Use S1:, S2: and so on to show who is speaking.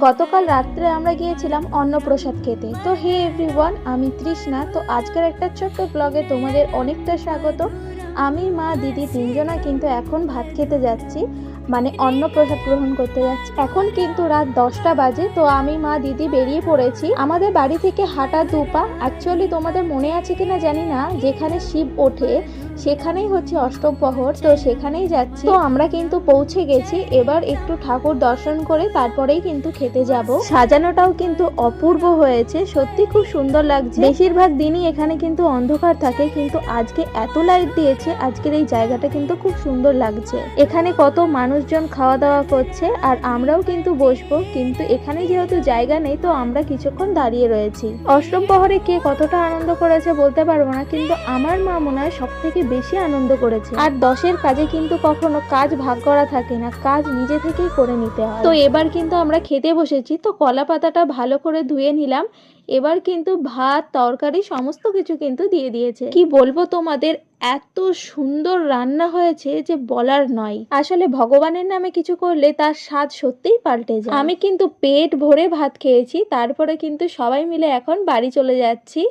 S1: গতকাল রাত্রে আমরা গিয়েছিলাম অন্নপ্রসাদ খেতে। তো হে এভরিওয়ান, আমি তৃষ্ণা। তো আজকের একটা ছোট্ট ব্লগে তোমাদের অনেকটা স্বাগত। আমি, মা, দিদি তিনজনা কিন্তু এখন ভাত খেতে যাচ্ছি, মানে অন্নপ্রসাদ গ্রহণ করতে যাচ্ছি। এখন কিন্তু রাত 10টা বাজে। তো আমি, মা, দিদি বেরিয়ে পড়েছি। আমাদের বাড়ি থেকে হাঁটা 2 পা। অ্যাকচুয়ালি তোমাদের মনে আছে কিনা জানি না, যেখানে শিব ওঠে সেখানেই হচ্ছে অষ্টপ্রহর, তো সেখানেই যাচ্ছি। তো আমরা কিন্তু পৌঁছে গেছি। এবার একটু ঠাকুর দর্শন করে তারপরেই কিন্তু খেতে যাব। সাজানোটাও কিন্তু অপূর্ব হয়েছে, সত্যি খুব সুন্দর লাগছে। বেশিরভাগ দিনই এখানে কিন্তু অন্ধকার থাকে, কিন্তু আজকে এত লাইট দিয়েছে, আজকের এই জায়গাটা কিন্তু খুব সুন্দর লাগছে। এখানে কত মানুষজন খাওয়া দাওয়া করছে, আর আমরাও কিন্তু বসবো, কিন্তু এখানে যেহেতু জায়গা নেই তো আমরা কিছুক্ষণ দাঁড়িয়ে রয়েছি। অষ্টম প্রহরে কে কতটা আনন্দ করেছে বলতে পারবো না, কিন্তু আমার মা মনে হয় সব থেকে বেশি আনন্দ করেছে। আর 10-এর কাজে কিন্তু কখনো কাজ ভাগ করা থাকে না, কাজ নিজে থেকেই করে নিতে হয়। তো এবার কিন্তু আমরা খেতে বসেছি। তো কলা পাতাটা ভালো করে ধুয়ে নিলাম। এবার কিন্তু ভাত, তরকারি সমস্ত কিছু কিন্তু দিয়ে দিয়েছে। কি বলবো তোমাদের, এত সুন্দর রান্না হয়েছে যে বলার নয়। আসলে ভগবানের নামে কিছু করলে তার স্বাদ সত্যিই পাল্টে যায়। আমি কিন্তু পেট ভরে ভাত খেয়েছি, তারপরে কিন্তু সবাই মিলে এখন বাড়ি চলে যাচ্ছি।